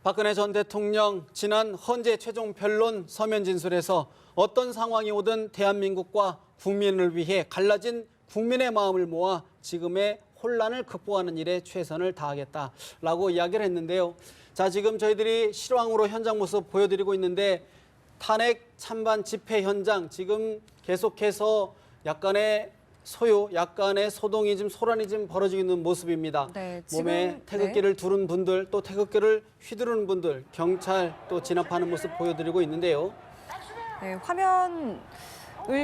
박근혜 전 대통령 지난 헌재 최종 변론 서면 진술에서 어떤 상황이 오든 대한민국과 국민을 위해 갈라진 국민의 마음을 모아 지금의 혼란을 극복하는 일에 최선을 다하겠다라고 이야기를 했는데요. 자, 지금 저희들이 실황으로 현장 모습 보여드리고 있는데 탄핵 찬반 집회 현장 지금 계속해서 약간의 소동이 좀 소란이 좀 벌어지고 있는 모습입니다. 네, 몸에 태극기를 두른 분들, 또 태극기를 휘두르는 분들, 경찰 또 진압하는 모습 보여드리고 있는데요. 네, 화면을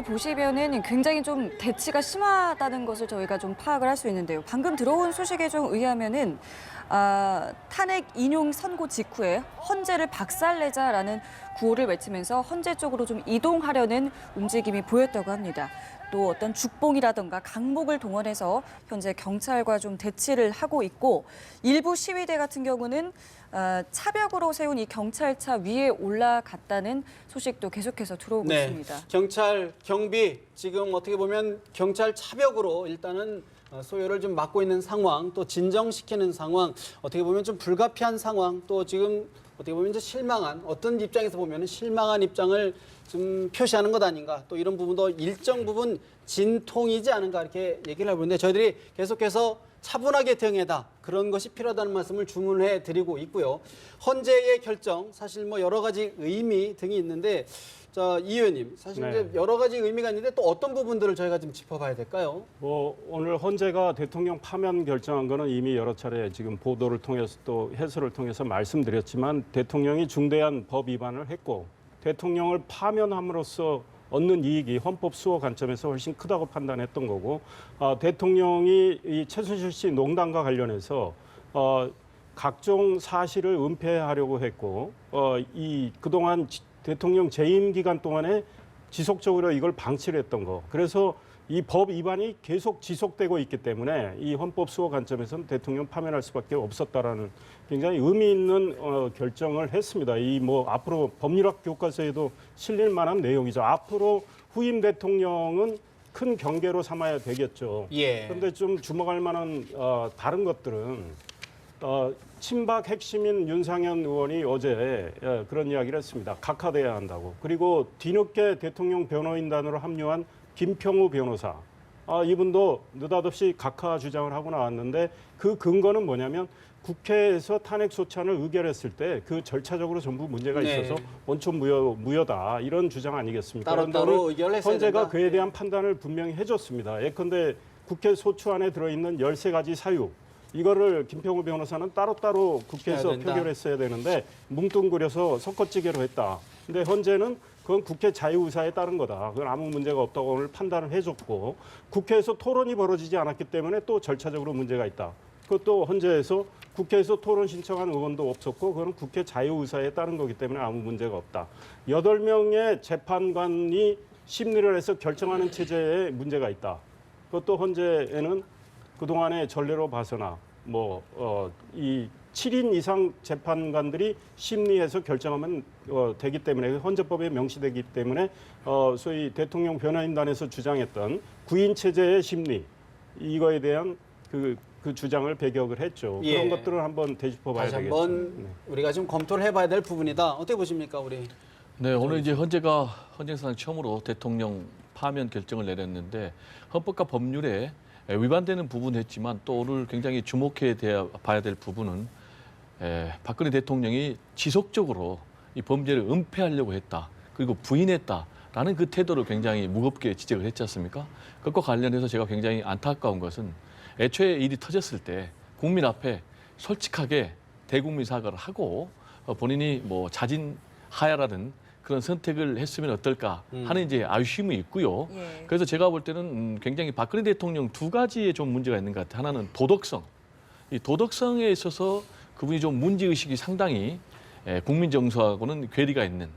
보시면은 굉장히 좀 대치가 심하다는 것을 저희가 좀 파악을 할 수 있는데요. 방금 들어온 소식에 좀 의하면은 탄핵 인용 선고 직후에 헌재를 박살내자라는 구호를 외치면서 헌재 쪽으로 좀 이동하려는 움직임이 보였다고 합니다. 또 어떤 죽봉이라든가 강목을 동원해서 현재 경찰과 좀 대치를 하고 있고 일부 시위대 같은 경우는 차벽으로 세운 이 경찰차 위에 올라갔다는 소식도 계속해서 들어오고 있습니다. 경찰 경비 지금 어떻게 보면 경찰 차벽으로 일단은 소요를 좀 막고 있는 상황, 또 진정시키는 상황, 어떻게 보면 좀 불가피한 상황, 또 지금 어떻게 보면 이제 실망한 어떤 입장에서 보면 실망한 입장을 좀 표시하는 것 아닌가, 또 이런 부분도 일정 부분 진통이지 않은가 이렇게 얘기를 해보는데 저희들이 계속해서 차분하게 대응해다 그런 것이 필요하다는 말씀을 주문해 드리고 있고요. 헌재의 결정 사실 뭐 여러 가지 의미 등이 있는데 자, 이 의원님 사실 이제 여러 가지 의미가 있는데 또 어떤 부분들을 저희가 좀 짚어봐야 될까요? 오늘 헌재가 대통령 파면 결정한 거는 이미 여러 차례 지금 보도를 통해서 또 해설을 통해서 말씀드렸지만 대통령이 중대한 법 위반을 했고 대통령을 파면함으로써 얻는 이익이 헌법 수호 관점에서 훨씬 크다고 판단했던 거고 대통령이 이 최순실 씨 농단과 관련해서 각종 사실을 은폐하려고 했고 이 그동안 대통령 재임 기간 동안에 지속적으로 이걸 방치를 했던 거. 그래서 이 법 위반이 계속 지속되고 있기 때문에 이 헌법 수호 관점에서는 대통령 파면할 수밖에 없었다라는 굉장히 의미 있는 결정을 했습니다. 이 뭐 앞으로 법률학 교과서에도 실릴 만한 내용이죠. 앞으로 후임 대통령은 큰 경계로 삼아야 되겠죠. 그런데 좀 주목할 만한 다른 것들은 친박 핵심인 윤상현 의원이 어제 그런 이야기를 했습니다. 각하돼야 한다고. 그리고 뒤늦게 대통령 변호인단으로 합류한 김평우 변호사. 이분도 느닷없이 각하 주장을 하고 나왔는데 그 근거는 뭐냐면 국회에서 탄핵 소찬을 의결했을 때 그 절차적으로 전부 문제가 있어서 원천 무효다. 이런 주장 아니겠습니까? 따로 의결했어야 헌재가 된다. 그에 대한 판단을 분명히 해줬습니다. 예컨대 국회 소추 안에 들어있는 13가지 사유. 이거를 김평우 변호사는 따로따로 국회에서 표결했어야 되는데 뭉뚱그려서 섞어찌개로 했다. 근데 헌재는 그건 국회 자유의사에 따른 거다. 그건 아무 문제가 없다고 오늘 판단을 해줬고 국회에서 토론이 벌어지지 않았기 때문에 또 절차적으로 문제가 있다. 그것도 헌재에서 국회에서 토론 신청한 의원도 없었고 그건 국회 자유의사에 따른 거기 때문에 아무 문제가 없다. 8명의 재판관이 심리를 해서 결정하는 체제에 문제가 있다. 그것도 헌재에는 그동안의 전례로 봐서나 이 7인 이상 재판관들이 심리해서 결정하면 되기 때문에 헌재법에 명시되기 때문에 소위 대통령 변호인단에서 주장했던 9인 체제의 심리 이거에 대한 그 주장을 배격을 했죠. 그런 것들을 한번 되짚어봐야 다시 되겠죠. 한번 우리가 좀 검토를 해봐야 될 부분이다. 어떻게 보십니까, 우리? 네, 오늘 이제 헌재사상 처음으로 대통령 파면 결정을 내렸는데 헌법과 법률에 위반되는 부분은 했지만 또 오늘 굉장히 주목해 봐야 될 부분은 박근혜 대통령이 지속적으로 이 범죄를 은폐하려고 했다. 그리고 부인했다라는 그 태도를 굉장히 무겁게 지적을 했지 않습니까? 그것과 관련해서 제가 굉장히 안타까운 것은 애초에 일이 터졌을 때 국민 앞에 솔직하게 대국민 사과를 하고 본인이 뭐 자진하야라는 그런 선택을 했으면 어떨까 하는 이제 아쉬움이 있고요. 그래서 제가 볼 때는 굉장히 박근혜 대통령 두 가지의 좀 문제가 있는 것 같아요. 하나는 도덕성. 이 도덕성에 있어서 그분이 좀 문제의식이 상당히 국민 정서하고는 괴리가 있는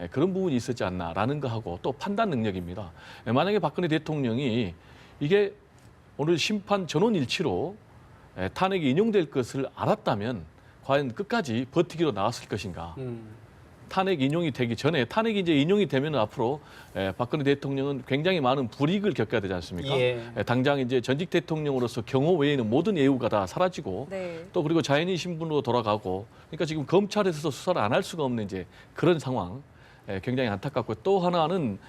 그런 부분이 있었지 않나라는 거하고 또 판단 능력입니다. 만약에 박근혜 대통령이 이게 오늘 심판 전원일치로 탄핵이 인용될 것을 알았다면 과연 끝까지 버티기로 나왔을 것인가. 탄핵 인용이 되기 전에 탄핵이 이제 인용이 되면 앞으로 박근혜 대통령은 굉장히 많은 불이익을 겪어야 되지 않습니까? 예. 당장 이제 전직 대통령으로서 경호 외에는 모든 예우가 다 사라지고 네. 또 그리고 자연인 신분으로 돌아가고 그러니까 지금 검찰에서 수사를 안 할 수가 없는 이제 그런 상황. 굉장히 안타깝고 또 하나는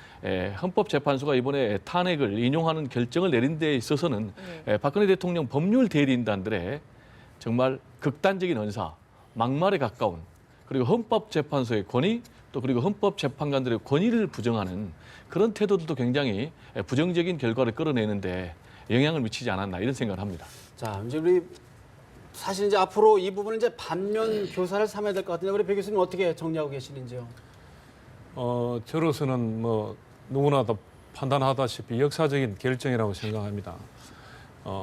헌법재판소가 이번에 탄핵을 인용하는 결정을 내린 데 있어서는 박근혜 대통령 법률 대리인단들의 정말 극단적인 언사, 막말에 가까운 그리고 헌법재판소의 권위 또 그리고 헌법재판관들의 권위를 부정하는 그런 태도들도 굉장히 부정적인 결과를 끌어내는데 영향을 미치지 않았나 이런 생각을 합니다. 자, 이제 우리 사실 이제 앞으로 이 부분은 이제 반면 교사를 삼아야 될 것 같은데 우리 배 교수님 어떻게 정리하고 계시는지요? 저로서는 뭐 누구나 다 판단하다시피 역사적인 결정이라고 생각합니다.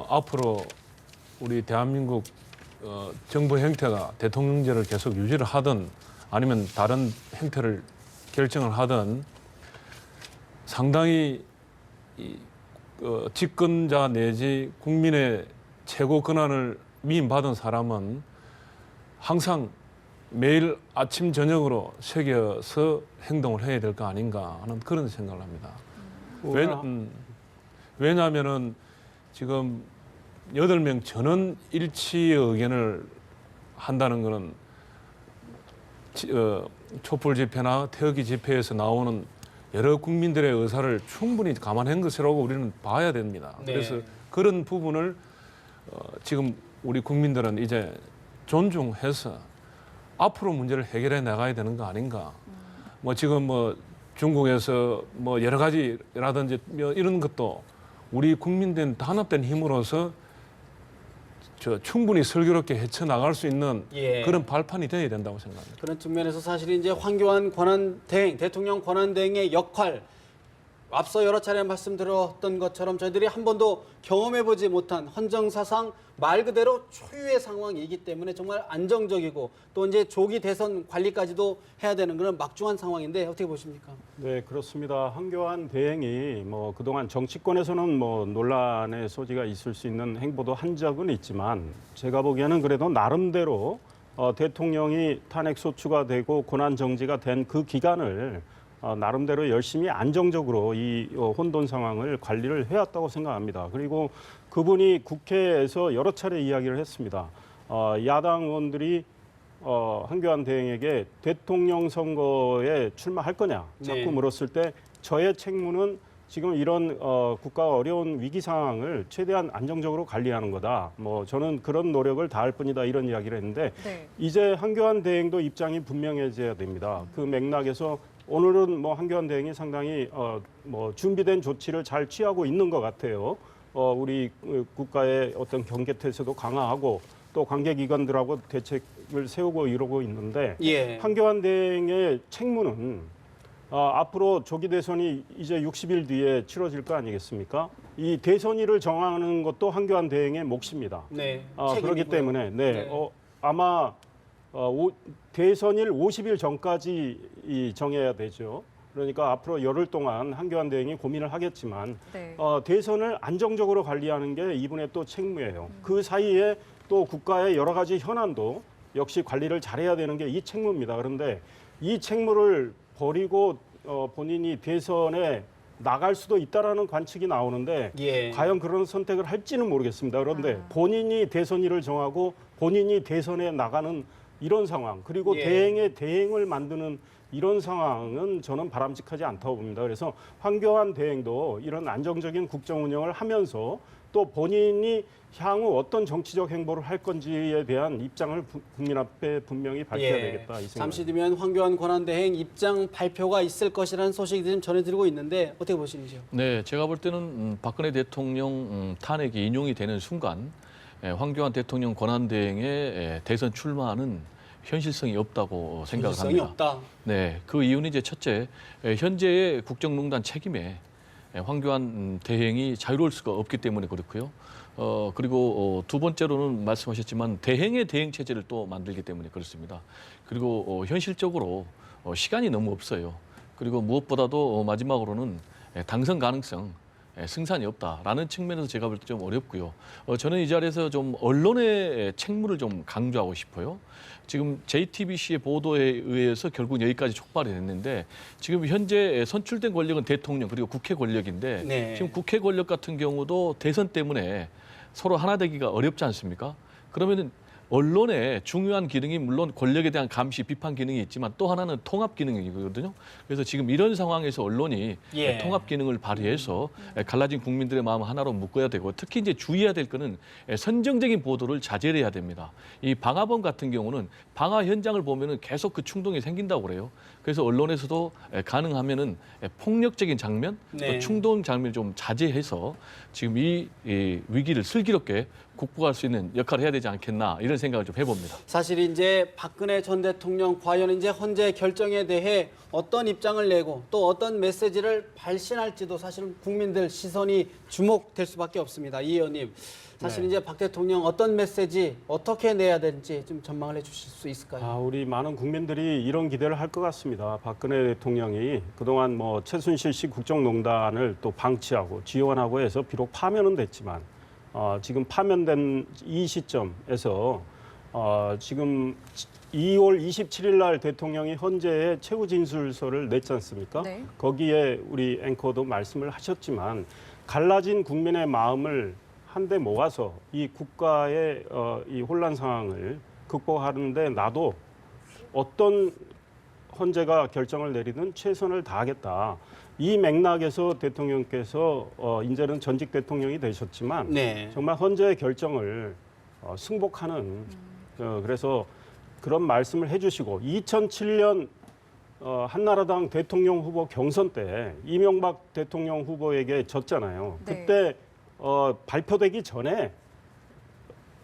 앞으로 우리 대한민국 정부 형태가 대통령제를 계속 유지를 하든 아니면 다른 형태를 결정을 하든 상당히 집권자 내지 국민의 최고 권한을 위임받은 사람은 항상 매일 아침 저녁으로 새겨서 행동을 해야 될 거 아닌가 하는 그런 생각을 합니다. 왜냐하면은 지금 8명 전원 일치의 의견을 한다는 것은 촛불 집회나 태극기 집회에서 나오는 여러 국민들의 의사를 충분히 감안한 것이라고 우리는 봐야 됩니다. 네. 그래서 그런 부분을 지금 우리 국민들은 이제 존중해서 앞으로 문제를 해결해 나가야 되는 거 아닌가. 뭐 지금 뭐 중국에서 뭐 여러 가지라든지 이런 것도 우리 국민된 단합된 힘으로서 충분히 슬기롭게 헤쳐나갈 수 있는 예. 그런 발판이 되어야 된다고 생각합니다. 그런 측면에서 사실 이제 황교안 권한대행, 대통령 권한대행의 역할 앞서 여러 차례 말씀드렸던 것처럼 저희들이 한 번도 경험해보지 못한 헌정사상 말 그대로 초유의 상황이기 때문에 정말 안정적이고 또 이제 조기 대선 관리까지도 해야 되는 그런 막중한 상황인데 어떻게 보십니까? 네, 그렇습니다. 황교안 대행이 뭐 그동안 정치권에서는 뭐 논란의 소지가 있을 수 있는 행보도 한 적은 있지만 제가 보기에는 그래도 나름대로 대통령이 탄핵 소추가 되고 권한 정지가 된 그 기간을 나름대로 열심히 안정적으로 이 혼돈 상황을 관리를 해왔다고 생각합니다. 그리고 그분이 국회에서 여러 차례 이야기를 했습니다. 야당 의원들이 황교안 대행에게 대통령 선거에 출마할 거냐 자꾸 네. 물었을 때 저의 책무는 지금 이런 국가가 어려운 위기 상황을 최대한 안정적으로 관리하는 거다. 뭐 저는 그런 노력을 다할 뿐이다 이런 이야기를 했는데 네. 이제 황교안 대행도 입장이 분명해져야 됩니다. 그 맥락에서 오늘은 뭐 황교안 대행이 상당히 뭐 준비된 조치를 잘 취하고 있는 것 같아요. 우리 국가의 어떤 경계 태세도 강화하고 또 관계기관들하고 대책을 세우고 이러고 있는데 예. 황교안 대행의 책무는 앞으로 조기 대선이 이제 60일 뒤에 치러질 거 아니겠습니까? 이 대선일을 정하는 것도 황교안 대행의 몫입니다. 네. 그렇기 책임이고요. 때문에 네. 아마 대선일 50일 전까지 정해야 되죠. 그러니까 앞으로 열흘 동안 황교안 대행이 고민을 하겠지만 네. 대선을 안정적으로 관리하는 게 이분의 또 책무예요. 그 사이에 또 국가의 여러 가지 현안도 역시 관리를 잘해야 되는 게 이 책무입니다. 그런데 이 책무를 버리고 본인이 대선에 나갈 수도 있다라는 관측이 나오는데 예. 과연 그런 선택을 할지는 모르겠습니다. 그런데 본인이 대선일을 정하고 본인이 대선에 나가는 이런 상황 그리고 예. 대행을 만드는 이런 상황은 저는 바람직하지 않다고 봅니다. 그래서 황교안 대행도 이런 안정적인 국정 운영을 하면서 또 본인이 향후 어떤 정치적 행보를 할 건지에 대한 입장을 국민 앞에 분명히 밝혀야 되겠다 이 생각. 잠시 뒤면 황교안 권한대행 입장 발표가 있을 것이라는 소식이 지금 전해드리고 있는데 어떻게 보시는지요? 네, 제가 볼 때는 박근혜 대통령 탄핵이 인용이 되는 순간 황교안 대통령 권한대행의 대선 출마는 현실성이 없다고 생각을 현실성이 합니다. 없다. 네, 그 이유는 이제 첫째, 현재의 국정농단 책임에 황교안 대행이 자유로울 수가 없기 때문에 그렇고요. 그리고 두 번째로는 말씀하셨지만 대행의 대행 체제를 또 만들기 때문에 그렇습니다. 그리고 현실적으로 시간이 너무 없어요. 그리고 무엇보다도 마지막으로는 당선 가능성, 승산이 없다라는 측면에서 제가 볼 때 좀 어렵고요. 저는 이 자리에서 좀 언론의 책무를 좀 강조하고 싶어요. 지금 JTBC의 보도에 의해서 결국 여기까지 촉발이 됐는데 지금 현재 선출된 권력은 대통령 그리고 국회 권력인데 네. 지금 국회 권력 같은 경우도 대선 때문에 서로 하나 되기가 어렵지 않습니까? 그러면은 언론의 중요한 기능이 물론 권력에 대한 감시, 비판 기능이 있지만 또 하나는 통합 기능이거든요. 그래서 지금 이런 상황에서 언론이 예. 통합 기능을 발휘해서 갈라진 국민들의 마음을 하나로 묶어야 되고 특히 이제 주의해야 될 거는 선정적인 보도를 자제를 해야 됩니다. 이 방화범 같은 경우는 방화 현장을 보면은 계속 그 충동이 생긴다고 그래요. 그래서 언론에서도 가능하면은 폭력적인 장면, 네. 또 충동 장면을 좀 자제해서 지금 이 위기를 슬기롭게 극복할 수 있는 역할을 해야 되지 않겠나 이런 생각을 좀 해봅니다. 사실 이제 박근혜 전 대통령 과연 이제 헌재 결정에 대해 어떤 입장을 내고 또 어떤 메시지를 발신할지도 사실 국민들 시선이 주목될 수밖에 없습니다. 이 의원님, 사실 네. 이제 박 대통령 어떤 메시지 어떻게 내야 되는지 좀 전망을 해주실 수 있을까요? 우리 많은 국민들이 이런 기대를 할 것 같습니다. 박근혜 대통령이 그동안 뭐 최순실 씨 국정농단을 또 방치하고 지원하고 해서 비록 파면은 됐지만 지금 파면된 이 시점에서 지금 2월 27일 날 대통령이 헌재에 최후 진술서를 냈지 않습니까? 네. 거기에 우리 앵커도 말씀을 하셨지만 갈라진 국민의 마음을 한데 모아서 이 국가의 이 혼란 상황을 극복하는데 나도 어떤 헌재가 결정을 내리든 최선을 다하겠다. 이 맥락에서 대통령께서 이제는 전직 대통령이 되셨지만 네. 정말 헌재의 결정을 승복하는 그래서 그런 말씀을 해주시고 2007년 한나라당 대통령 후보 경선 때 이명박 대통령 후보에게 졌잖아요. 네. 그때 발표되기 전에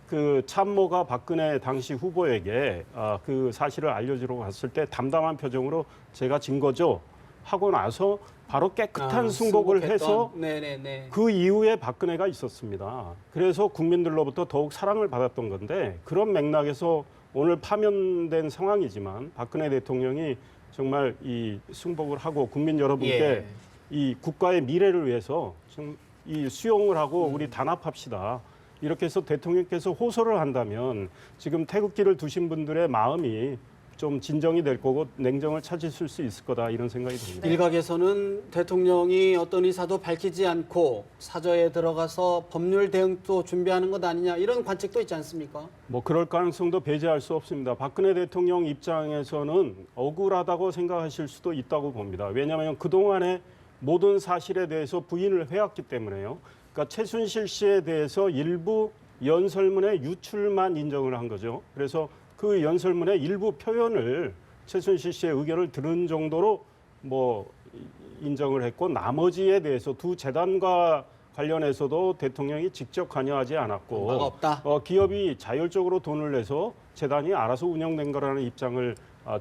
그 참모가 박근혜 당시 후보에게 그 사실을 알려주러 갔을 때 담담한 표정으로 제가 진 거죠 하고 나서 바로 깨끗한 승복을 승복했던. 해서 네네네. 그 이후에 박근혜가 있었습니다. 그래서 국민들로부터 더욱 사랑을 받았던 건데 그런 맥락에서 오늘 파면된 상황이지만 박근혜 대통령이 정말 이 승복을 하고 국민 여러분께 예. 이 국가의 미래를 위해서 좀 이 수용을 하고 우리 단합합시다. 이렇게 해서 대통령께서 호소를 한다면 지금 태극기를 두신 분들의 마음이 좀 진정이 될 거고 냉정을 찾으실 수 있을 거다 이런 생각이 듭니다. 일각에서는 대통령이 어떤 의사도 밝히지 않고 사저에 들어가서 법률 대응도 준비하는 것 아니냐 이런 관측도 있지 않습니까? 뭐 그럴 가능성도 배제할 수 없습니다. 박근혜 대통령 입장에서는 억울하다고 생각하실 수도 있다고 봅니다. 왜냐하면 그동안에 모든 사실에 대해서 부인을 해왔기 때문에요. 그러니까 최순실 씨에 대해서 일부 연설문의 유출만 인정을 한 거죠. 그래서 그 연설문의 일부 표현을 최순실 씨의 의견을 들은 정도로 뭐 인정을 했고 나머지에 대해서 두 재단과 관련해서도 대통령이 직접 관여하지 않았고 뭐가 없다. 기업이 자율적으로 돈을 내서 재단이 알아서 운영된 거라는 입장을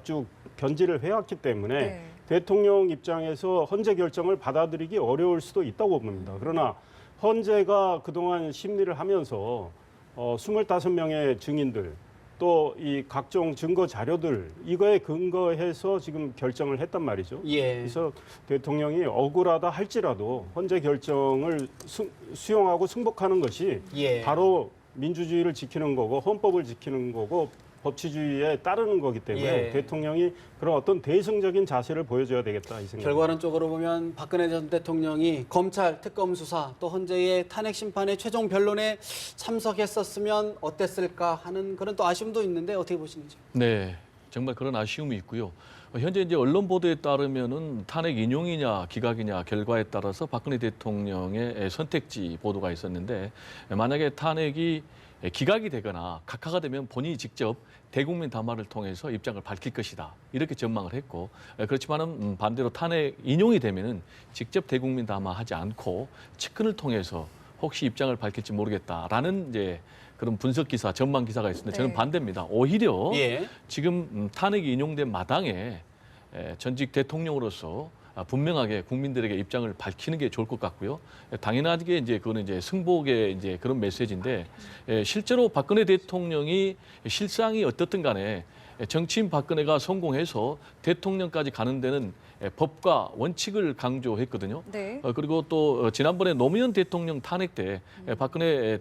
쭉 견지를 해왔기 때문에 네. 대통령 입장에서 헌재 결정을 받아들이기 어려울 수도 있다고 봅니다. 그러나 헌재가 그동안 심리를 하면서 25명의 증인들 또 이 각종 증거 자료들 이거에 근거해서 지금 결정을 했단 말이죠. 예. 그래서 대통령이 억울하다 할지라도 헌재 결정을 수용하고 승복하는 것이 예. 바로 민주주의를 지키는 거고 헌법을 지키는 거고 법치주의에 따르는 거기 때문에 예. 대통령이 그런 어떤 대승적인 자세를 보여줘야 되겠다 이 생각. 결과론적으로 보면 박근혜 전 대통령이 검찰 특검 수사 또 헌재의 탄핵 심판의 최종 변론에 참석했었으면 어땠을까 하는 그런 또 아쉬움도 있는데 어떻게 보시는지? 네, 정말 그런 아쉬움이 있고요. 현재 이제 언론 보도에 따르면은 탄핵 인용이냐 기각이냐 결과에 따라서 박근혜 대통령의 선택지 보도가 있었는데 만약에 탄핵이 기각이 되거나 각하가 되면 본인이 직접 대국민 담화를 통해서 입장을 밝힐 것이다. 이렇게 전망을 했고 그렇지만은 반대로 탄핵 인용이 되면은 직접 대국민 담화하지 않고 측근을 통해서 혹시 입장을 밝힐지 모르겠다라는 이제 그런 분석 기사, 전망 기사가 있었는데 저는 네. 반대입니다. 오히려 예. 지금 탄핵이 인용된 마당에 전직 대통령으로서 분명하게 국민들에게 입장을 밝히는 게 좋을 것 같고요. 당연하게 이제 그거는 이제 승복의 이제 그런 메시지인데 실제로 박근혜 대통령이 실상이 어떻든 간에 정치인 박근혜가 성공해서 대통령까지 가는 데는 법과 원칙을 강조했거든요. 네. 그리고 또 지난번에 노무현 대통령 탄핵 때 박근혜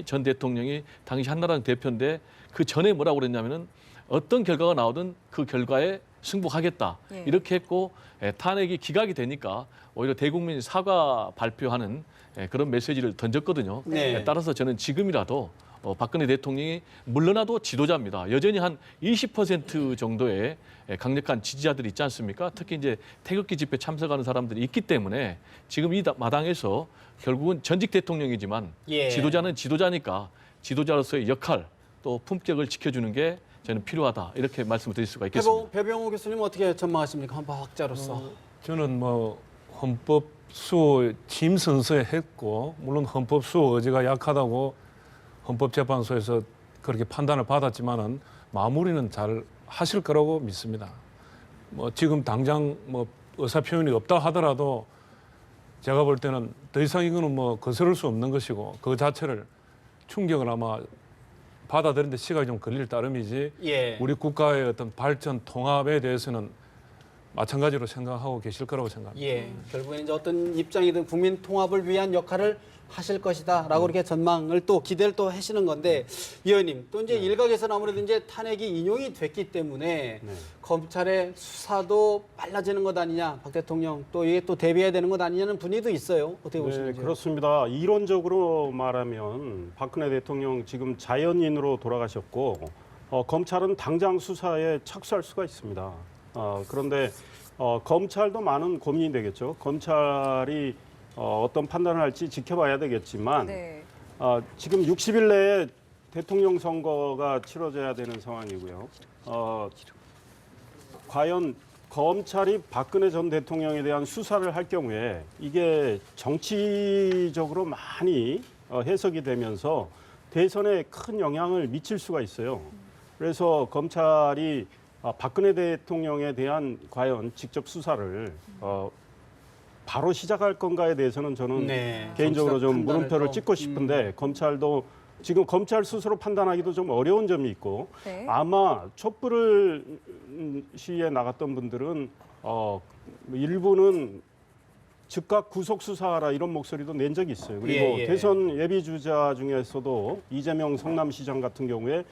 전 대통령이 당시 한나라당 대표인데 그 전에 뭐라고 그랬냐면은 어떤 결과가 나오든 그 결과에 승복하겠다. 예. 이렇게 했고 탄핵이 기각이 되니까 오히려 대국민 사과 발표하는 그런 메시지를 던졌거든요. 네. 따라서 저는 지금이라도 박근혜 대통령이 물러나도 지도자입니다. 여전히 한 20% 정도의 강력한 지지자들이 있지 않습니까? 특히 이제 태극기 집회 참석하는 사람들이 있기 때문에 지금 이 마당에서 결국은 전직 대통령이지만 예. 지도자는 지도자니까 지도자로서의 역할 또 품격을 지켜주는 게 저는 필요하다 이렇게 말씀을 드릴 수가 있겠습니다. 배병호 교수님 어떻게 전망하십니까? 헌법학자로서. 저는 뭐 헌법 수호 취임 선서에 했고 물론 헌법 수호 의지가 약하다고 헌법재판소에서 그렇게 판단을 받았지만은 마무리는 잘 하실 거라고 믿습니다. 뭐 지금 당장 뭐 의사 표현이 없다 하더라도 제가 볼 때는 더 이상 이거는 뭐 거스를 수 없는 것이고 그 자체를 충격을 아마 받아들이는데 시간이 좀 걸릴 따름이지 예. 우리 국가의 어떤 발전 통합에 대해서는 마찬가지로 생각하고 계실 거라고 생각합니다. 예. 결국엔 이제 어떤 입장이든 국민 통합을 위한 역할을 하실 것이다라고 이렇게 전망을 또 기대를 또 하시는 건데 이 의원님 또 이제 일각에서는 아무래도 이제 탄핵이 인용이 됐기 때문에 검찰의 수사도 빨라지는 것 아니냐 박 대통령 또 이게 또 대비해야 되는 것 아니냐는 분위기도 있어요. 어떻게 네, 보시는지? 그렇습니다. 이론적으로 말하면 박근혜 대통령 지금 자연인으로 돌아가셨고 검찰은 당장 수사에 착수할 수가 있습니다. 그런데 검찰도 많은 고민이 되겠죠. 검찰이 어떤 판단을 할지 지켜봐야 되겠지만 네. 지금 60일 내에 대통령 선거가 치러져야 되는 상황이고요. 과연 검찰이 박근혜 전 대통령에 대한 수사를 할 경우에 이게 정치적으로 많이 해석이 되면서 대선에 큰 영향을 미칠 수가 있어요. 그래서 검찰이 박근혜 대통령에 대한 과연 직접 수사를 바로 시작할 건가에 대해서는 저는 네, 개인적으로 좀 판단을 물음표를 또, 찍고 싶은데 검찰도 지금 검찰 스스로 판단하기도 좀 어려운 점이 있고 네. 아마 촛불을 시위에 나갔던 분들은 일부는 즉각 구속 수사하라 이런 목소리도 낸 적이 있어요. 그리고 예. 대선 예비 주자 중에서도 이재명 성남시장 같은 경우에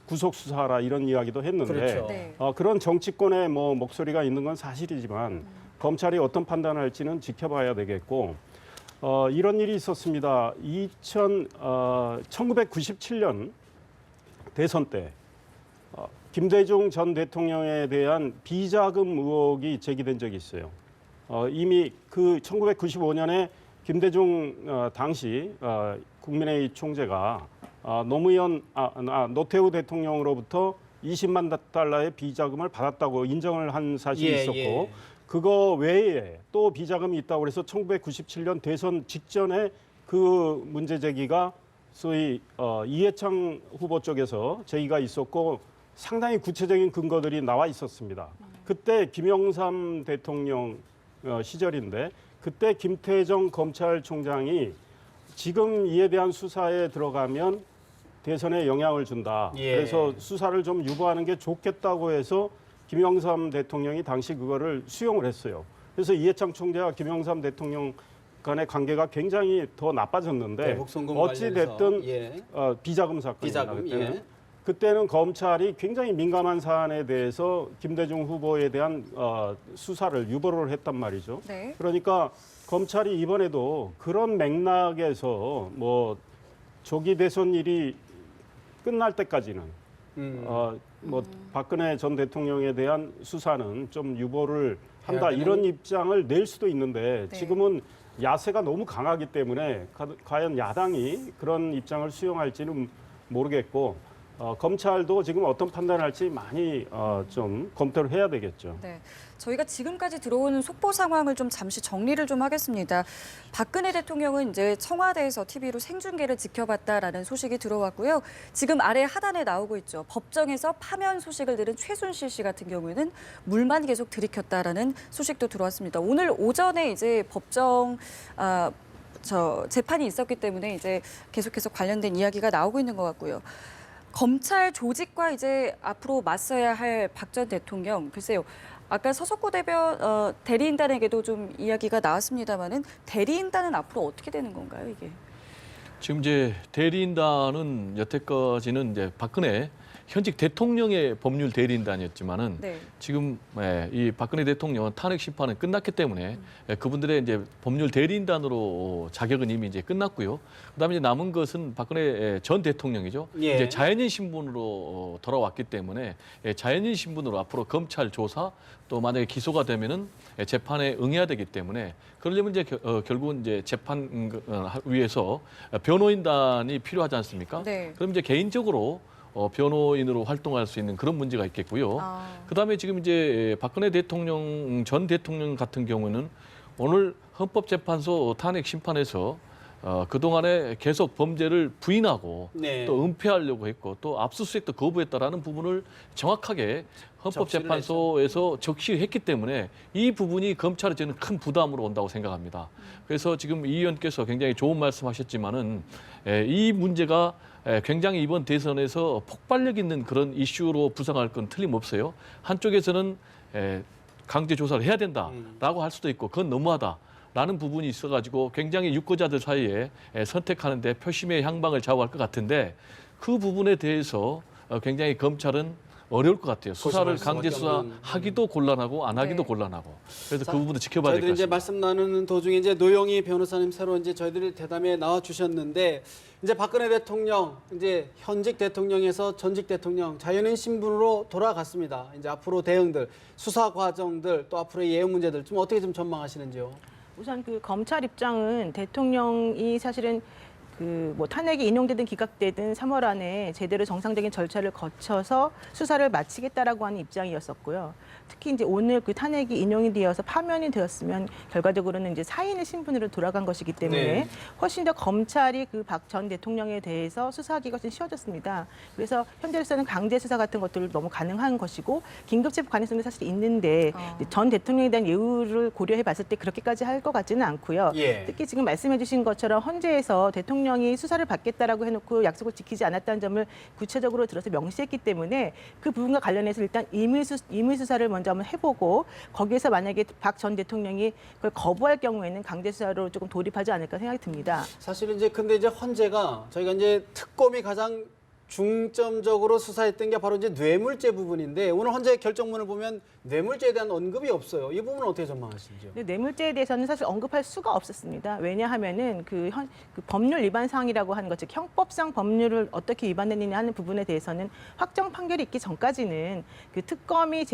구속 수사하라 이런 이야기도 했는데 그렇죠. 네. 그런 정치권의 뭐 목소리가 있는 건 사실이지만 검찰이 어떤 판단을 할지는 지켜봐야 되겠고 이런 일이 있었습니다. 1997년 대선 때 김대중 전 대통령에 대한 비자금 의혹이 제기된 적이 있어요. 이미 그 1995년에 김대중 당시 국민회의 총재가 노태우 대통령으로부터 20만 달러의 비자금을 받았다고 인정을 한 사실이 예, 있었고 예. 그거 외에 또 비자금이 있다고 해서 1997년 대선 직전에 그 문제 제기가 소위 이해창 후보 쪽에서 제기가 있었고 상당히 구체적인 근거들이 나와 있었습니다. 그때 김영삼 대통령 시절인데 그때 김태정 검찰총장이 지금 이에 대한 수사에 들어가면 대선에 영향을 준다. 예. 그래서 수사를 좀 유보하는 게 좋겠다고 해서 김영삼 대통령이 당시 그거를 수용을 했어요. 그래서 이해창 총재와 김영삼 대통령 간의 관계가 굉장히 더 나빠졌는데 대북 송금 어찌 됐든 관련해서, 예. 비자금 사건입니다. 비자금, 그때는. 예. 그때는 검찰이 굉장히 민감한 사안에 대해서 김대중 후보에 대한 수사를 유보를 했단 말이죠. 네. 그러니까 검찰이 이번에도 그런 맥락에서 뭐 조기 대선 일이 끝날 때까지는 박근혜 전 대통령에 대한 수사는 좀 유보를 한다 되는- 이런 입장을 낼 수도 있는데 네. 지금은 야세가 너무 강하기 때문에 과연 야당이 그런 입장을 수용할지는 모르겠고 검찰도 지금 어떤 판단을 할지 많이 좀 검토를 해야 되겠죠. 네, 저희가 지금까지 들어오는 속보 상황을 좀 잠시 정리를 좀 하겠습니다. 박근혜 대통령은 이제 청와대에서 TV로 생중계를 지켜봤다라는 소식이 들어왔고요. 지금 아래 하단에 나오고 있죠. 법정에서 파면 소식을 들은 최순실 씨 같은 경우에는 물만 계속 들이켰다라는 소식도 들어왔습니다. 오늘 오전에 이제 법정 재판이 있었기 때문에 이제 계속해서 관련된 이야기가 나오고 있는 것 같고요. 검찰 조직과 이제 앞으로 맞서야 할 박 전 대통령, 글쎄요. 아까 서석구 대리인단에게도 좀 이야기가 나왔습니다만은 대리인단은 앞으로 어떻게 되는 건가요, 이게? 지금 이제 대리인단은 여태까지는 이제 박근혜 현직 대통령의 법률 대리인단이었지만은 네. 지금 이 박근혜 대통령은 탄핵 심판은 끝났기 때문에 그분들의 이제 법률 대리인단으로 자격은 이미 이제 끝났고요. 그다음에 이제 남은 것은 박근혜 전 대통령이죠. 예. 이제 자연인 신분으로 돌아왔기 때문에 자연인 신분으로 앞으로 검찰 조사 또 만약에 기소가 되면은 재판에 응해야 되기 때문에 그러려면 이제 결국은 이제 재판 위해서 변호인단이 필요하지 않습니까? 네. 그럼 이제 개인적으로 변호인으로 활동할 수 있는 그런 문제가 있겠고요. 그다음에 지금 이제 박근혜 대통령 전 대통령 같은 경우는 오늘 헌법재판소 탄핵 심판에서 그동안에 계속 범죄를 부인하고 네. 또 은폐하려고 했고 또 압수수색도 거부했다라는 부분을 정확하게 헌법재판소에서 적시했기 때문에 이 부분이 검찰에 저는 큰 부담으로 온다고 생각합니다. 그래서 지금 이 의원께서 굉장히 좋은 말씀하셨지만은 이 문제가 굉장히 이번 대선에서 폭발력 있는 그런 이슈로 부상할 건 틀림없어요. 한쪽에서는 강제 조사를 해야 된다라고 할 수도 있고 그건 너무하다라는 부분이 있어가지고 굉장히 유권자들 사이에 선택하는데 표심의 향방을 좌우할 것 같은데 그 부분에 대해서 굉장히 검찰은 어려울 것 같아요. 수사를 강제 수사하기도 곤란하고 안 하기도 네. 곤란하고. 그래서 그 부분도 지켜봐야 될 것 저희들이 이제 같습니다. 말씀 나누는 도중에 이제 노영희 변호사님 새로 이제 저희들이 대담에 나와 주셨는데 이제 박근혜 대통령 이제 현직 대통령에서 전직 대통령 자연인 신분으로 돌아갔습니다. 이제 앞으로 대응들 수사 과정들 또 앞으로의 예우 문제들 좀 어떻게 좀 전망하시는지요? 우선 그 검찰 입장은 대통령이 사실은 그 뭐 탄핵이 인용되든 기각되든 3월 안에 제대로 정상적인 절차를 거쳐서 수사를 마치겠다라고 하는 입장이었었고요. 특히 이제 오늘 그 탄핵이 인용이 되어서 파면이 되었으면 결과적으로는 이제 사인의 신분으로 돌아간 것이기 때문에 네. 훨씬 더 검찰이 그 박 전 대통령에 대해서 수사하기가 좀 쉬워졌습니다. 그래서 현재로서는 강제 수사 같은 것들을 너무 가능한 것이고 긴급 체포 가능성이 사실 있는데 전 대통령에 대한 예우를 고려해 봤을 때 그렇게까지 할 것 같지는 않고요. 예. 특히 지금 말씀해 주신 것처럼 헌재에서 대통령이 수사를 받겠다라고 해놓고 약속을 지키지 않았다는 점을 구체적으로 들어서 명시했기 때문에 그 부분과 관련해서 일단 임의 수사를 먼저 한번 해보고 거기에서 만약에 박 전 대통령이 그걸 거부할 경우에는 강제 수사로 조금 돌입하지 않을까 생각이 듭니다. 사실은 이제 근데 이제 헌재가 저희가 이제 특검이 가장 중점적으로 수사했던 게 바로 이제 뇌물죄 부분인데 오늘 헌재 결정문을 보면 뇌물죄에 대한 언급이 없어요. 이 부분은 어떻게 전망하시는지요? 근데 뇌물죄에 대해서는 사실 언급할 수가 없었습니다. 왜냐하면은 그 법률 위반 사항이라고 하는 것, 즉 형법상 법률을 어떻게 위반했느냐 하는 부분에 대해서는 확정 판결이 있기 전까지는 그 특검이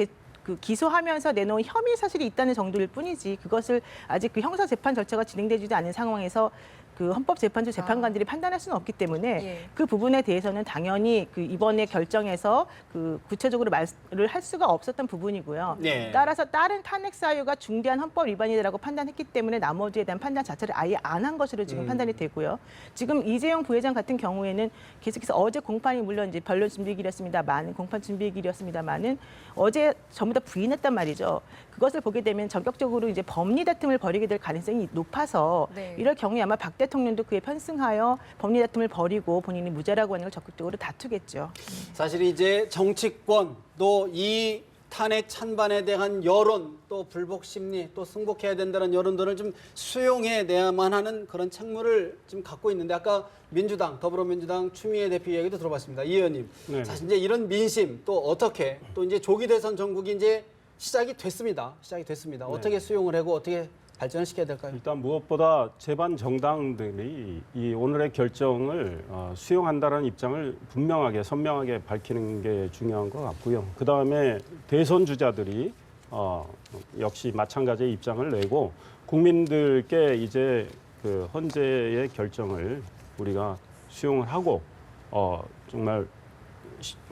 그 기소하면서 내놓은 혐의 사실이 있다는 정도일 뿐이지 그것을 아직 그 형사 재판 절차가 진행되지도 않은 상황에서 그 헌법재판소 재판관들이 판단할 수는 없기 때문에 예. 그 부분에 대해서는 당연히 그 이번에 결정에서 그 구체적으로 말을 할 수가 없었던 부분이고요. 네. 따라서 다른 탄핵 사유가 중대한 헌법 위반이라고 판단했기 때문에 나머지에 대한 판단 자체를 아예 안 한 것으로 지금 판단이 되고요. 지금 이재용 부회장 같은 경우에는 계속해서 어제 공판이 물론 이제 변론 준비일이었습니다만은 공판 준비일이었습니다만은 어제 전부 다 부인했단 말이죠. 그것을 보게 되면 전격적으로 이제 법리 다툼을 벌이게 될 가능성이 높아서 네. 이럴 경우에 아마 박 대통령도 그에 편승하여 법리 다툼을 벌이고 본인이 무죄라고 하는 걸 적극적으로 다투겠죠. 사실 이제 정치권 또 이 탄핵 찬반에 대한 여론 또 불복 심리 또 승복해야 된다는 여론들을 좀 수용해내야만 하는 그런 책무를 지금 갖고 있는데 아까 민주당 더불어민주당 추미애 대표 이야기도 들어봤습니다. 이 의원님 네. 사실 이제 이런 민심 또 어떻게 또 이제 조기 대선 전국이 이제 시작이 됐습니다. 어떻게 수용을 하고 어떻게 발전을 시켜야 될까요? 일단 무엇보다 제반 정당들이 이 오늘의 결정을 수용한다는 입장을 분명하게 선명하게 밝히는 게 중요한 것 같고요. 그 다음에 대선 주자들이 역시 마찬가지의 입장을 내고 국민들께 이제 그 헌재의 결정을 우리가 수용을 하고 정말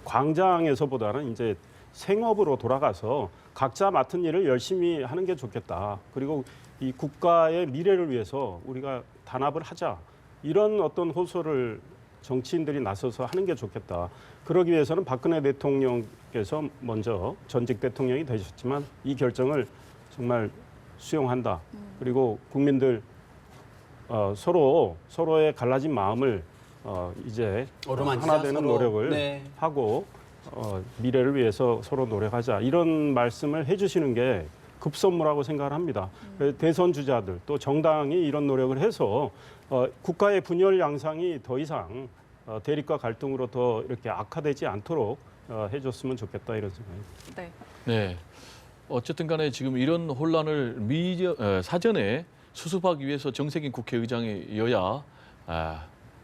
광장에서보다는 이제 생업으로 돌아가서 각자 맡은 일을 열심히 하는 게 좋겠다. 그리고 이 국가의 미래를 위해서 우리가 단합을 하자. 이런 어떤 호소를 정치인들이 나서서 하는 게 좋겠다. 그러기 위해서는 박근혜 대통령께서 먼저 전직 대통령이 되셨지만 이 결정을 정말 수용한다. 그리고 국민들 서로의 갈라진 마음을 이제 어루만지자, 하나 되는 서로. 노력을 네. 하고 미래를 위해서 서로 노력하자 이런 말씀을 해주시는 게 급선무라고 생각을 합니다. 대선 주자들 또 정당이 이런 노력을 해서 국가의 분열 양상이 더 이상 대립과 갈등으로 더 이렇게 악화되지 않도록 해줬으면 좋겠다 이런 생각입니다. 네. 네. 어쨌든 간에 지금 이런 혼란을 사전에 수습하기 위해서 정세균 국회의장이 여야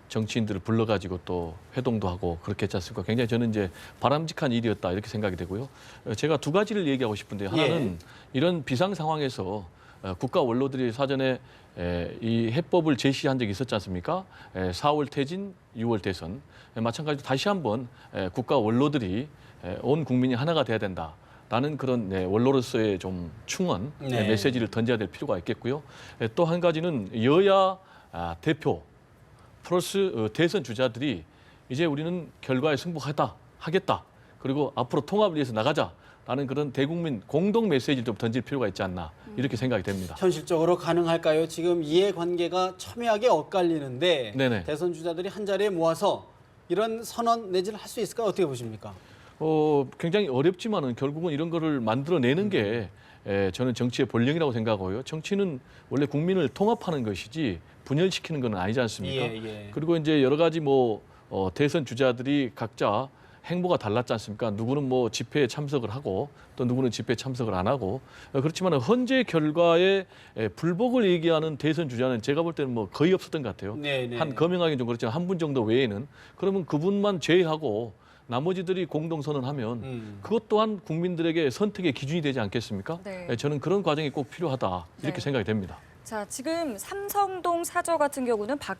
정치인들을 불러가지고 또 회동도 하고 그렇게 했지 않습니까? 굉장히 저는 이제 바람직한 일이었다 이렇게 생각이 되고요. 제가 두 가지를 얘기하고 싶은데요. 하나는 이런 비상 상황에서 국가 원로들이 사전에 이 해법을 제시한 적이 있었지 않습니까? 4월 퇴진, 6월 대선. 마찬가지로 다시 한번 국가 원로들이 온 국민이 하나가 돼야 된다. 라는 그런 원로로서의 좀 충원 메시지를 던져야 될 필요가 있겠고요. 또 한 가지는 여야 대표 플러스 대선 주자들이 이제 우리는 결과에 승복하겠다. 그리고 앞으로 통합을 위해서 나가자라는 그런 대국민 공동 메시지를 좀 던질 필요가 있지 않나 이렇게 생각이 됩니다. 현실적으로 가능할까요? 지금 이해관계가 첨예하게 엇갈리는데 네네. 대선 주자들이 한 자리에 모아서 이런 선언 내지를 할 수 있을까 어떻게 보십니까? 굉장히 어렵지만은 결국은 이런 거를 만들어내는 게 저는 정치의 본령이라고 생각하고요. 정치는 원래 국민을 통합하는 것이지 분열시키는 건 아니지 않습니까? 예. 그리고 이제 여러 가지 대선 주자들이 각자 행보가 달랐지 않습니까? 누구는 집회에 참석을 하고 또 누구는 집회에 참석을 안 하고 그렇지만 현재 결과에 불복을 얘기하는 대선 주자는 제가 볼 때는 거의 없었던 것 같아요. 한 거명하기는 좀 그렇지만 한 분 정도 외에는 그러면 그분만 제외하고 나머지들이 공동선언하면 그것 또한 국민들에게 선택의 기준이 되지 않겠습니까? 네. 저는 그런 과정이 꼭 필요하다 이렇게 네. 생각이 됩니다. 자, 지금 삼성동 사저 같은 경우는 박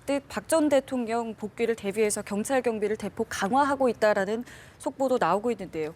전 대통령 복귀를 대비해서 경찰 경비를 대폭 강화하고 있다라는 속보도 나오고 있는데요.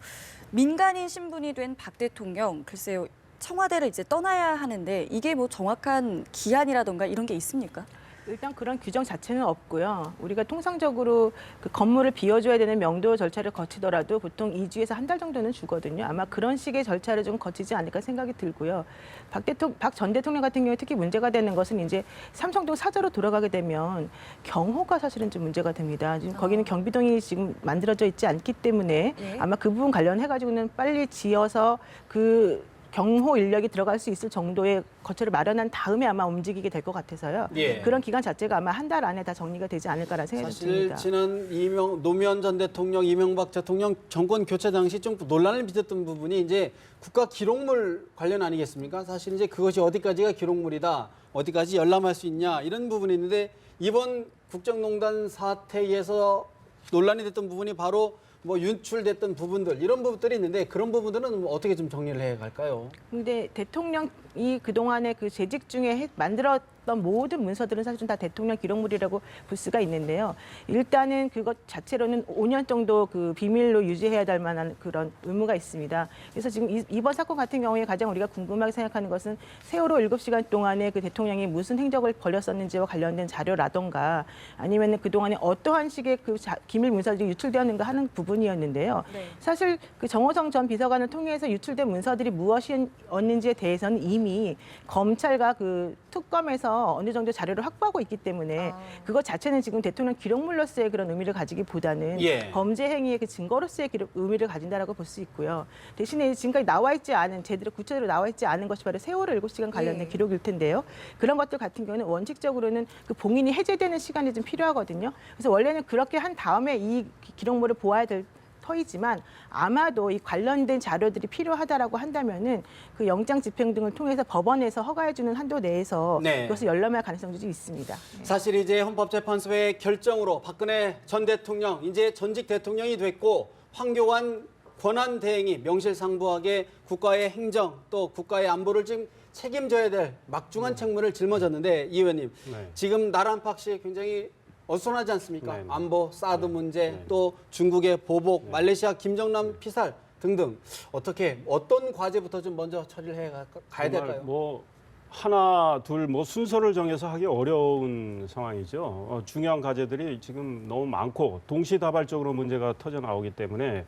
민간인 신분이 된 박 대통령, 글쎄요, 청와대를 이제 떠나야 하는데 이게 정확한 기한이라던가 이런 게 있습니까? 일단 그런 규정 자체는 없고요. 우리가 통상적으로 그 건물을 비워줘야 되는 명도 절차를 거치더라도 보통 2주에서 한 달 정도는 주거든요. 아마 그런 식의 절차를 좀 거치지 않을까 생각이 들고요. 박 전 대통령 같은 경우에 특히 문제가 되는 것은 이제 삼성동 사저로 돌아가게 되면 경호가 사실은 좀 문제가 됩니다. 지금 거기는 경비동이 지금 만들어져 있지 않기 때문에 아마 그 부분 관련해가지고는 빨리 지어서 그 경호 인력이 들어갈 수 있을 정도의 거처를 마련한 다음에 아마 움직이게 될 것 같아서요. 그런 기간 자체가 아마 한 달 안에 다 정리가 되지 않을까라는 생각이 사실 듭니다. 지난 노무현 전 대통령, 이명박 대통령 정권 교체 당시 좀 논란을 빚었던 부분이 이제 국가 기록물 관련 아니겠습니까? 사실 이제 그것이 어디까지가 기록물이다, 어디까지 열람할 수 있냐 이런 부분이 있는데 이번 국정농단 사태에서 논란이 됐던 부분이 바로 유출됐던 부분들 이런 부분들이 있는데 그런 부분들은 어떻게 좀 정리를 해 갈까요? 근데 대통령이 그동안에 그 재직 중에 만들었던 모든 문서들은 사실 다 대통령 기록물이라고 볼 수가 있는데요. 일단은 그것 자체로는 5년 정도 그 비밀로 유지해야 될 만한 그런 의무가 있습니다. 그래서 지금 이번 사건 같은 경우에 가장 우리가 궁금하게 생각하는 것은 세월호 7시간 동안에 그 대통령이 무슨 행적을 벌였었는지와 관련된 자료라던가 아니면 그동안에 어떠한 식의 그 기밀 문서들이 유출되었는가 하는 부분이었는데요. 사실 그 정호성 전 비서관을 통해서 유출된 문서들이 무엇이었는지에 대해서는 이미 검찰과 그 특검에서 어느 정도 자료를 확보하고 있기 때문에 그것 자체는 지금 대통령 기록물로서의 그런 의미를 가지기보다는 범죄 행위의 그 증거로서의 의미를 가진다라고 볼 수 있고요. 대신에 지금까지 나와 있지 않은 제대로 구체적으로 나와 있지 않은 것이 바로 세월호 7시간 관련된 기록일 텐데요. 그런 것들 같은 경우는 원칙적으로는 그 봉인이 해제되는 시간이 좀 필요하거든요. 그래서 원래는 그렇게 한 다음에 이 기록물을 보아야 될 터이지만 아마도 이 관련된 자료들이 필요하다라고 한다면은 그 영장 집행 등을 통해서 법원에서 허가해주는 한도 내에서 그것을 열람할 가능성도 좀 있습니다. 사실 이제 헌법재판소의 결정으로 박근혜 전 대통령 이제 전직 대통령이 됐고 황교안 권한대행이 명실상부하게 국가의 행정 또 국가의 안보를 지금 책임져야 될 막중한 책무를 짊어졌는데 이 의원님 지금 나라 안팎이 굉장히 어수선하지 않습니까? 안보, 사드 문제, 또 중국의 보복, 말레이시아 김정남 피살 등등 어떤 과제부터 좀 먼저 처리를 해 가야 될까요? 하나, 둘 순서를 정해서 하기 어려운 상황이죠. 중요한 과제들이 지금 너무 많고 동시다발적으로 문제가 터져 나오기 때문에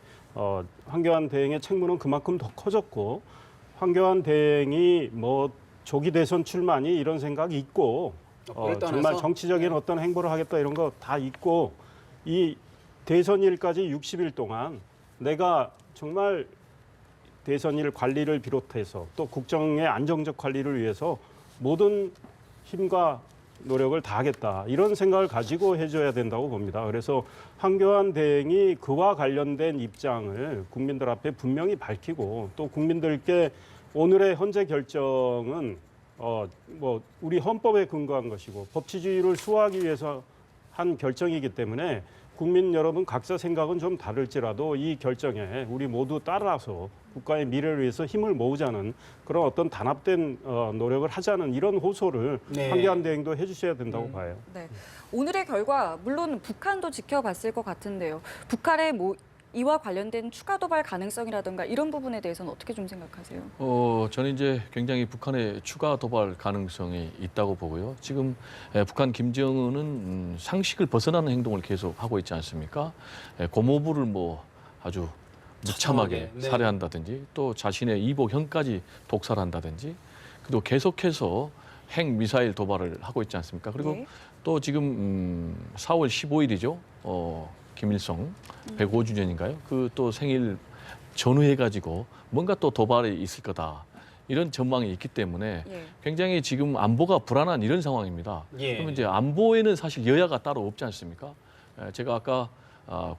황교안 대행의 책무는 그만큼 더 커졌고 황교안 대행이 조기 대선 출마니 이런 생각이 있고 그걸 떠나서? 정말 정치적인 어떤 행보를 하겠다 이런 거 다 있고 이 대선일까지 60일 동안 내가 정말 대선일 관리를 비롯해서 또 국정의 안정적 관리를 위해서 모든 힘과 노력을 다하겠다 이런 생각을 가지고 해줘야 된다고 봅니다. 그래서 황교안 대행이 그와 관련된 입장을 국민들 앞에 분명히 밝히고 또 국민들께 오늘의 헌재 결정은 뭐 우리 헌법에 근거한 것이고 법치주의를 수호하기 위해서 한 결정이기 때문에 국민 여러분 각자 생각은 좀 다를지라도 이 결정에 우리 모두 따라서 국가의 미래를 위해서 힘을 모으자는 그런 어떤 단합된 노력을 하자는 이런 호소를 네. 황교안 대행도 해주셔야 된다고 봐요. 네. 오늘의 결과 물론 북한도 지켜봤을 것 같은데요. 북한의 뭐 이와 관련된 추가 도발 가능성이라든가 이런 부분에 대해서는 어떻게 좀 생각하세요? 저는 이제 굉장히 북한의 추가 도발 가능성이 있다고 보고요. 지금 북한 김정은은 상식을 벗어나는 행동을 계속 하고 있지 않습니까? 고모부를 뭐 아주 무참하게 네. 살해한다든지 또 자신의 이복형까지 독살한다든지 그리고 계속해서 핵 미사일 도발을 하고 있지 않습니까? 그리고 네. 또 지금 4월 15일이죠. 김일성 105주년인가요? 그 또 생일 전후해가지고 뭔가 또 도발이 있을 거다. 이런 전망이 있기 때문에 예. 굉장히 지금 안보가 불안한 이런 상황입니다. 예. 그러면 이제 안보에는 사실 여야가 따로 없지 않습니까? 제가 아까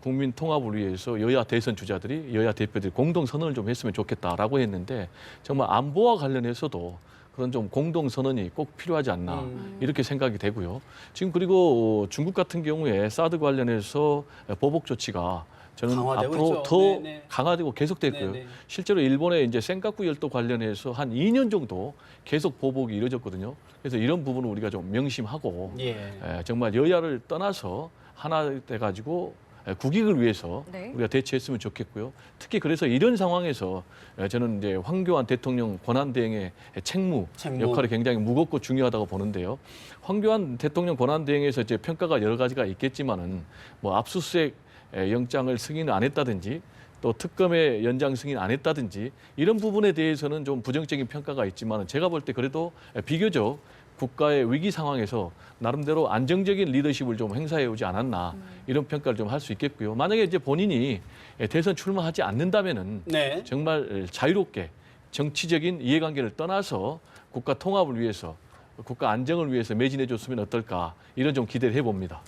국민 통합을 위해서 여야 대선 주자들이 여야 대표들이 공동 선언을 좀 했으면 좋겠다라고 했는데 정말 안보와 관련해서도 그런 좀 공동 선언이 꼭 필요하지 않나 이렇게 생각이 되고요. 지금 그리고 중국 같은 경우에 사드 관련해서 보복 조치가 저는 강화되고 앞으로 있죠. 더 네네. 강화되고 계속됐고요. 네네. 실제로 일본의 이제 센카쿠 열도 관련해서 한 2년 정도 계속 보복이 이루어졌거든요. 그래서 이런 부분을 우리가 좀 명심하고 예. 정말 여야를 떠나서 하나 돼가지고 국익을 위해서 네. 우리가 대처했으면 좋겠고요. 특히 그래서 이런 상황에서 저는 이제 황교안 대통령 권한대행의 책무 역할이 굉장히 무겁고 중요하다고 보는데요. 황교안 대통령 권한대행에서 이제 평가가 여러 가지가 있겠지만은 뭐 압수수색 영장을 승인을 안 했다든지 또 특검의 연장 승인 안 했다든지 이런 부분에 대해서는 좀 부정적인 평가가 있지만 제가 볼 때 그래도 비교적 국가의 위기 상황에서 나름대로 안정적인 리더십을 좀 행사해 오지 않았나 이런 평가를 좀 할 수 있겠고요. 만약에 이제 본인이 대선 출마하지 않는다면은 네. 정말 자유롭게 정치적인 이해관계를 떠나서 국가 통합을 위해서 국가 안정을 위해서 매진해 줬으면 어떨까 이런 좀 기대를 해봅니다.